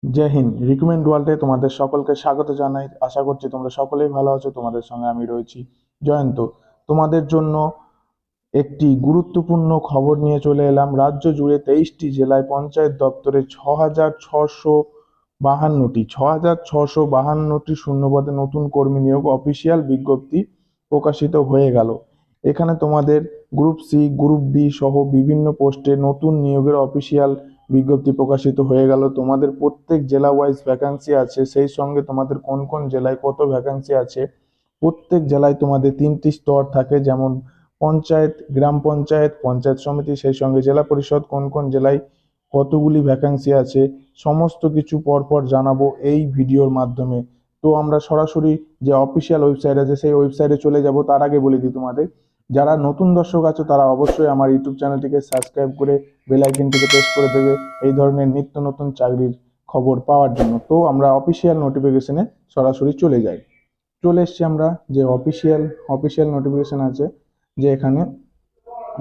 জয় Hind. Recommend ওয়ার্ল্ডে তোমাদের সকলকে স্বাগত জানাই। আশা করছি তোমরা সকলেই ভালো আছো। তোমাদের সঙ্গে আমি রয়েছি জয়ন্ত। তোমাদের জন্য একটি গুরুত্বপূর্ণ খবর নিয়ে চলে এলাম। রাজ্য জুড়ে 23টি জেলায় পঞ্চায়েত দপ্তরে 6,652টি শূন্যপদে নতুন কর্মী নিয়োগ অফিসিয়াল বিজ্ঞপ্তি প্রকাশিত হয়ে গেল। এখানে তোমাদের গ্রুপ সি, গ্রুপ ডি সহ বিভিন্ন পোস্টে নতুন নিয়োগের অফিসিয়াল বিজ্ঞপ্তি প্রকাশিত হয়ে গেল। তোমাদের প্রত্যেক জেলা ওয়াইজ ভ্যাকান্সি আছে, সেই সঙ্গে তোমাদের কোন কোন জেলায় কত ভ্যাকান্সি আছে। প্রত্যেক জেলায় তোমাদের 3টি স্তর থাকে, যেমন পঞ্চায়েত, গ্রাম পঞ্চায়েত, পঞ্চায়েত সমিতি, সেই সঙ্গে জেলা পরিষদ। কোন কোন জেলায় কতগুলি ভ্যাকান্সি আছে সমস্ত কিছু পরপর জানাবো এই ভিডিওর মাধ্যমে। তো আমরা সরাসরি যে অফিসিয়াল ওয়েবসাইট আছে সেই ওয়েবসাইটে চলে যাব। তার আগে বলে দিই, তোমাদের যারা নতুন দর্শক আছো তারা অবশ্যই আমার ইউটিউব চ্যানেলটিকে সাবস্ক্রাইব করে বেল আইকনটিকে প্রেস করে দেবে এই ধরনের নিত্য নতুন চাকরির খবর পাওয়ার জন্য। তো আমরা অফিসিয়াল নোটিফিকেশনে সরাসরি চলে যাই। চলে এসছি আমরা যে অফিসিয়াল নোটিফিকেশন আছে, যে এখানে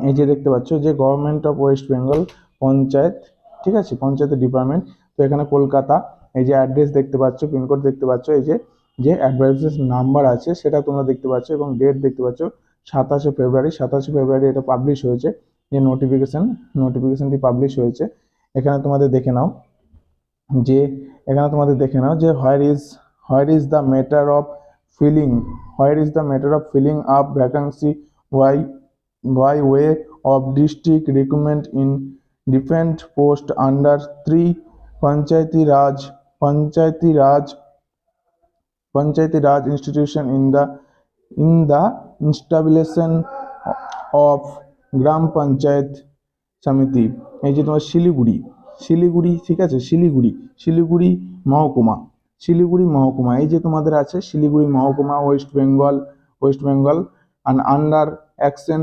এই যে দেখতে পাচ্ছ যে government of West Bengal panchayat, ঠিক আছে, পঞ্চায়েতের ডিপার্টমেন্ট। তো এখানে কলকাতা, এই যে অ্যাড্রেস দেখতে পাচ্ছ, পিনকোড দেখতে পাচ্ছ, এই যে যে অ্যাডভাইসেস নাম্বার আছে সেটা তোমরা দেখতে পাচ্ছ, এবং ডেট দেখতে পাচ্ছ 27শে ফেব্রুয়ারি এটা পাবলিশ হয়েছে। যে নোটিফিকেশনটি পাবলিশ হয়েছে। এখানে তোমাদের দেখে নাও যে where is the matter of filling up vacancy why way of district recruitment in different post under 3 Panchayati Raj institution in the establishment of গ্রাম পঞ্চায়েত সমিতি। এই যে তোমার শিলিগুড়ি, ঠিক আছে, শিলিগুড়ি মহকুমা, এই যে তোমাদের আছে শিলিগুড়ি মহকুমা, West Bengal and under action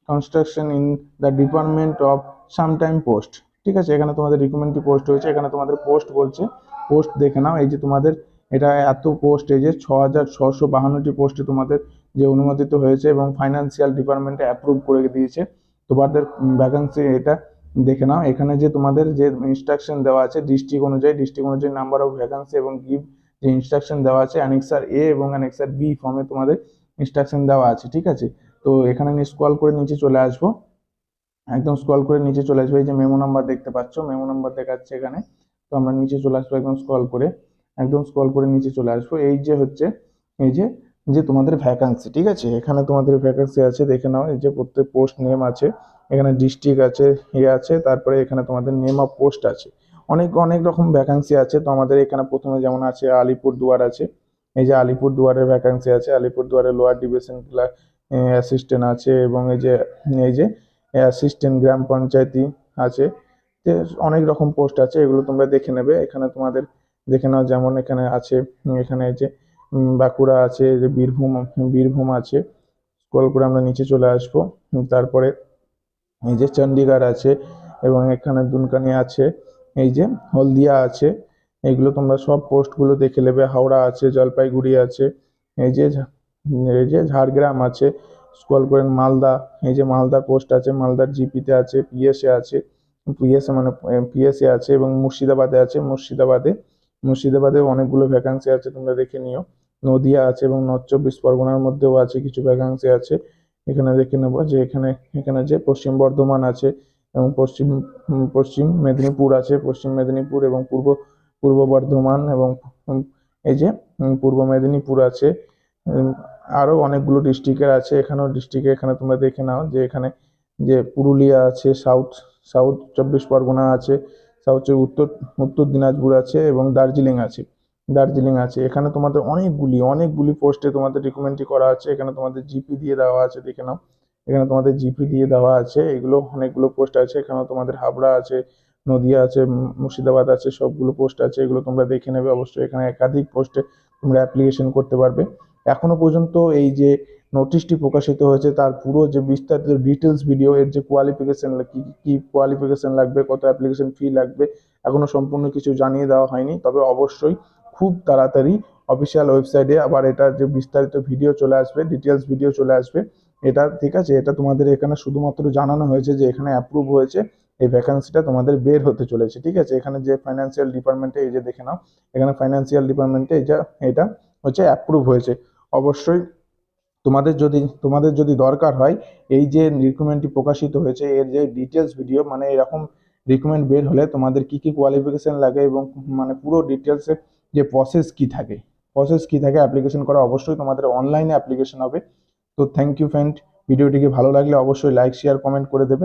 construction in the department of sometime post. ঠিক আছে, এখানে তোমাদের রিকমেন্ডটি পোস্ট হয়েছে। এখানে তোমাদের পোস্ট বলছে, পোস্ট দেখে নাও। এই যে তোমাদের এটা এত পোস্ট, এই যে 6,652টি পোস্টে তোমাদের যে অনুমোদিত হয়েছে এবং ফাইন্যান্সিয়াল ডিপার্টমেন্টে অ্যাপ্রুভ করে দিয়েছে তোমাদের ভ্যাকান্সি। এটা দেখে নাও। এখানে যে তোমাদের যে ইনস্ট্রাকশন দেওয়া আছে ডিস্ট্রিক্ট অনুযায়ী নাম্বার অফ ভ্যাকান্সি এবং গিভ যে ইনস্ট্রাকশন দেওয়া আছে অ্যানেক্সার এ এবং অ্যানেক্সার বি ফর্মে তোমাদের ইনস্ট্রাকশন দেওয়া আছে। ঠিক আছে, তো এখানে আমি স্ক্রল করে নিচে চলে আসবো, একদম স্ক্রল করে নিচে চলে আসবো। এই যে মেমো নাম্বার দেখতে পাচ্ছ, মেমো নাম্বার দেখাচ্ছে এখানে। তো আমরা নিচে চলে আসবো, একদম স্ক্রল করে নিচে চলে আসবো। এই যে হচ্ছে এই যে যে তোমাদের ভ্যাকান্সি, ঠিক আছে, এখানে তোমাদের ভ্যাকান্সি আছে দেখে নাও। এই যে প্রত্যেক পোস্ট নেম আছে, এখানে ডিস্ট্রিক্ট আছে, আছে, তারপরে এখানে তোমাদের নেম অফ পোস্ট আছে। অনেক অনেক রকম ভ্যাকান্সি আছে। তো আমাদের এখানে প্রথমে যেমন আছে আলিপুরদুয়ার আছে, এই যে আলিপুরদুয়ারের ভ্যাকান্সি আছে। আলিপুরদুয়ারের লোয়ার ডিভিশন অ্যাসিস্ট্যান্ট আছে, এবং এই যে অ্যাসিস্ট্যান্ট গ্রাম পঞ্চায়েতি আছে। অনেক রকম পোস্ট আছে, এগুলো তোমরা দেখে নেবে। এখানে তোমাদের দেখে নাও, যেমন এখানে আছে, এখানে যে বাঁকুড়া আছে, যে বীরভূম আছে। স্ক্রল করে আমরা নিচে চলে আসবো। তারপরে এই যে চণ্ডীগড় আছে, এবং এখানে দুনকানি আছে, এই যে হলদিয়া আছে। এইগুলো তোমরা সব পোস্টগুলো দেখে নেবে। হাওড়া আছে, জলপাইগুড়ি আছে, এই যে ঝাড়গ্রাম আছে। স্ক্রল করে মালদা, এই যে মালদার পোস্ট আছে, মালদার জিপিতে আছে, পিএসএ আছে, এবং মুর্শিদাবাদে আছে। মুর্শিদাবাদে অনেকগুলো ভ্যাকান্সি আছে, তোমরা দেখে নিও। নদিয়া আছে, এবং নর্থ 24 পরগনার মধ্যেও আছে কিছু ভ্যাকান্সি আছে। এখানে দেখে নেবো যে এখানে যে পশ্চিম বর্ধমান আছে, এবং পশ্চিম মেদিনীপুর আছে, পশ্চিম মেদিনীপুর এবং পূর্ব বর্ধমান, এবং এই যে পূর্ব মেদিনীপুর আছে। আরো অনেকগুলো ডিস্ট্রিক্টের আছে। এখানে তোমরা দেখে নাও যে এখানে যে পুরুলিয়া আছে, সাউথ 24 পরগনা আছে, উত্তর দিনাজপুর আছে, এবং দার্জিলিং আছে। এখানে তোমাদের অনেকগুলি পোস্টে তোমাদের রিকমেন্ডটি করা আছে। এখানে তোমাদের জিপি দিয়ে দেওয়া আছে, দেখে নাও। এখানে তোমাদের জিপি দিয়ে দেওয়া আছে। এগুলো অনেকগুলো পোস্ট আছে। এখানে তোমাদের হাবড়া আছে, নদিয়া আছে, মুর্শিদাবাদ আছে, সবগুলো পোস্ট আছে। এগুলো তোমরা দেখে নেবে অবশ্যই। এখানে একাধিক পোস্টে তোমরা অ্যাপ্লিকেশন করতে পারবে। এখনো পর্যন্ত এই যে নোটিশটি প্রকাশিত হয়েছে তার পুরো যে বিস্তারিত ডিটেলস ভিডিও, এর যে কোয়ালিফিকেশন, কি কোয়ালিফিকেশন লাগবে, কত অ্যাপ্লিকেশন ফি লাগবে, এখনো সম্পূর্ণ কিছু জানিয়ে দেওয়া হয়নি। তবে অবশ্যই খুব তাড়াতাড়ি অফিসিয়াল ওয়েবসাইটে আবার এটার যে বিস্তারিত ভিডিও চলে আসবে, ডিটেলস ভিডিও চলে আসবে। এটা ঠিক আছে, এটা তোমাদের এখানে শুধুমাত্র জানানো হয়েছে যে এখানে অ্যাপ্রুভ হয়েছে এই ভ্যাকান্সিটা তোমাদের বের হতে চলেছে। ঠিক আছে, এখানে যে ফাইন্যান্সিয়াল ডিপার্টমেন্টে এই যে দেখে নাও, এখানে ফাইন্যান্সিয়াল ডিপার্টমেন্টে এটা হচ্ছে অ্যাপ্রুভ হয়েছে। অবশ্যই তোমাদের যদি দরকার হয়, এই যে রিক্রুটমেন্টটি প্রকাশিত হয়েছে এর যে ডিটেলস ভিডিও, মানে এরকম রিক্রুটমেন্ট বের হলে তোমাদের কি কি কোয়ালিফিকেশন লাগে এবং মানে পুরো ডিটেলসে যে প্রসেস কি থাকে অ্যাপ্লিকেশন করা, অবশ্যই তোমাদের অনলাইনে অ্যাপ্লিকেশন হবে। তো থ্যাংক ইউ ফ্রেন্ড, ভিডিওটিকে ভালো লাগলে অবশ্যই লাইক শেয়ার কমেন্ট করে দেবে।